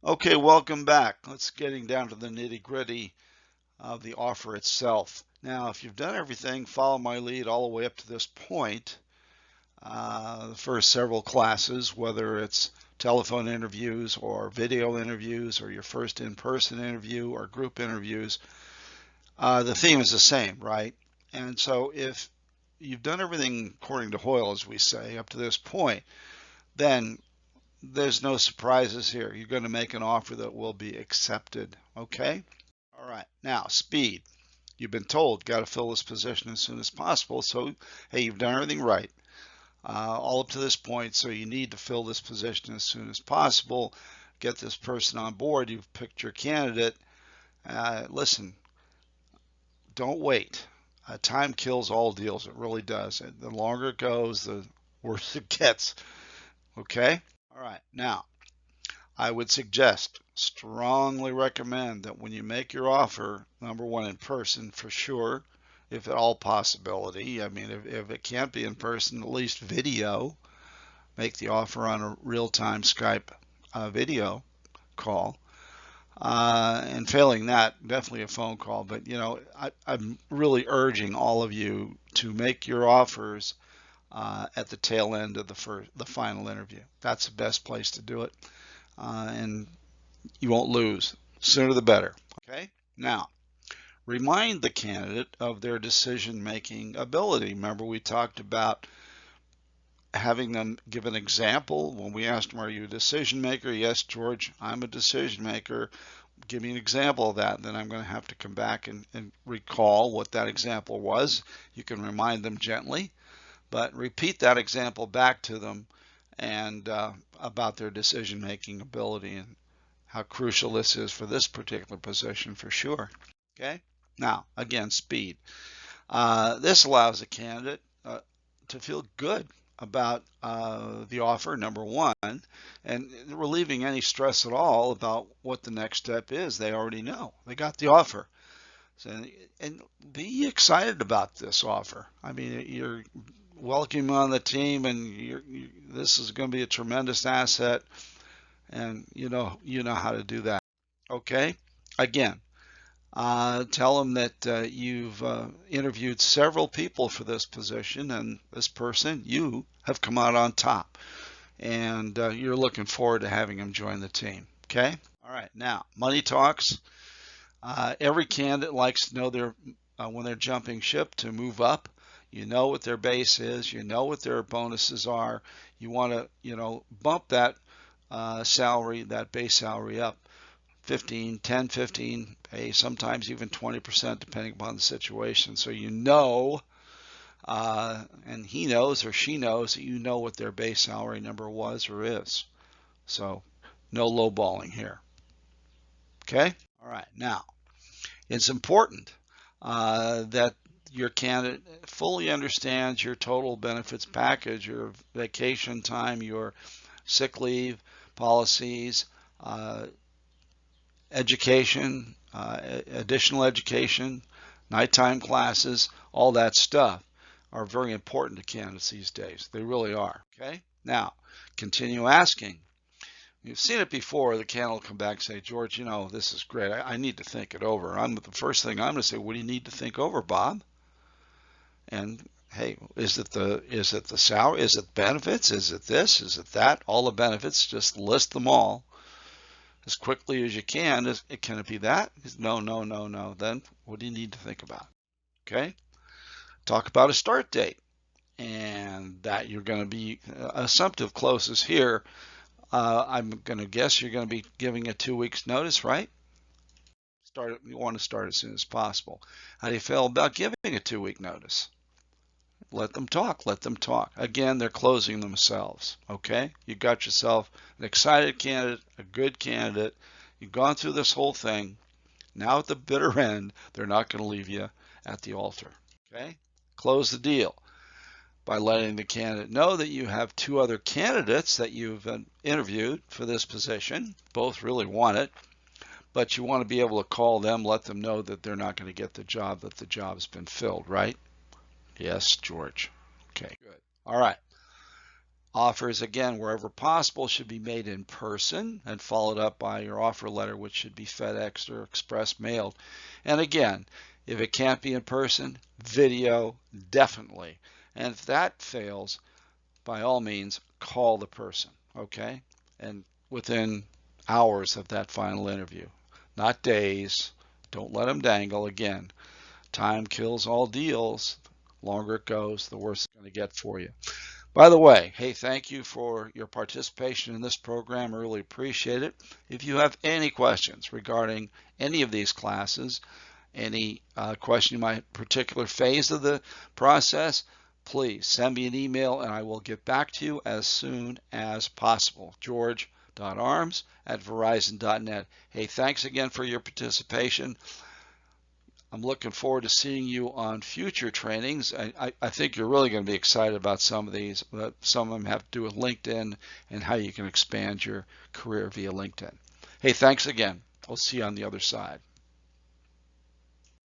Okay, welcome back. Let's getting down to the nitty-gritty of the offer itself. Now, if you've done everything, follow my lead all the way up to this point, the first several classes, whether it's telephone interviews or video interviews or your first in-person interview or group interviews, the theme is the same, right? And so if you've done everything according to Hoyle, as we say, up to this point, then there's no surprises here. You're going to make an offer that will be accepted. Okay? All right. Now, speed. You've been told, got to fill this position as soon as possible. So, hey, you've done everything right all up to this point. So, you need to fill this position as soon as possible. Get this person on board. You've picked your candidate. Listen, don't wait. Time kills all deals. It really does. The longer it goes, the worse it gets. Okay? All right. Now, I would suggest, strongly recommend that when you make your offer, number one, in person for sure, if at all possibility. I mean, if it can't be in person, at least video. Make the offer on a real-time Skype video call. And failing that, definitely a phone call. But, I'm really urging all of you to make your offers at the tail end of the final interview. That's the best place to do it. And you won't lose. Sooner the better. Okay? Now, remind the candidate of their decision-making ability. Remember, we talked about having them give an example. When we asked them, are you a decision maker? Yes, George, I'm a decision maker. Give me an example of that. Then I'm going to have to come back and recall what that example was. You can remind them gently, but repeat that example back to them and about their decision-making ability and how crucial this is for this particular position for sure. Okay. Now, again, speed. This allows a candidate to feel good about the offer, number one, and relieving any stress at all about what the next step is. They already know. They got the offer. So, and be excited about this offer. I mean, you're welcoming on the team, and this is going to be a tremendous asset, and you know how to do that. Okay. Again, tell them that you've interviewed several people for this position, and this person, you, have come out on top, and you're looking forward to having them join the team. Okay? All right. Now, money talks. Every candidate likes to know when they're jumping ship to move up. You know what their base is. You know what their bonuses are. You want to, bump that salary, that base salary up 15, 10, 15, hey, sometimes even 20% depending upon the situation. So and he knows or she knows that you know what their base salary number was or is. So no lowballing here. Okay? All right. Now, it's important that your candidate fully understands your total benefits package, your vacation time, your sick leave policies, education, additional education, nighttime classes, all that stuff are very important to candidates these days. They really are. Okay? Now, continue asking. You've seen it before. The candidate will come back and say, George, this is great. I need to think it over. The first thing I'm going to say, what do you need to think over, Bob? And hey, is it the salary? Is it benefits? Is it this? Is it that? All the benefits, just list them all as quickly as you can. Can it be that? No, no, no, no. Then what do you need to think about? Okay. Talk about a start date, and that you're going to be assumptive closes here. I'm going to guess you're going to be giving a 2 weeks notice, right? You want to start as soon as possible. How do you feel about giving a 2 week notice? Let them talk. Let them talk. Again, they're closing themselves. Okay? You got yourself an excited candidate, a good candidate. You've gone through this whole thing. Now at the bitter end, they're not going to leave you at the altar. Okay? Close the deal by letting the candidate know that you have two other candidates that you've interviewed for this position. Both really want it, but you want to be able to call them, let them know that they're not going to get the job, that the job's been filled, right? Yes, George. Okay, good. All right. Offers, again, wherever possible, should be made in person and followed up by your offer letter, which should be FedEx or express mailed. And again, if it can't be in person, video, definitely. And if that fails, by all means, call the person, okay? And within hours of that final interview, not days. Don't let them dangle. Again, time kills all deals. The longer it goes, the worse it's going to get for you. By the way, hey, thank you for your participation in this program. I really appreciate it. If you have any questions regarding any of these classes, any question in my particular phase of the process, please send me an email and I will get back to you as soon as possible. George.arms@verizon.net. Hey, thanks again for your participation. I'm looking forward to seeing you on future trainings. I think you're really going to be excited about some of these. Some of them have to do with LinkedIn and how you can expand your career via LinkedIn. Hey, thanks again. We'll see you on the other side.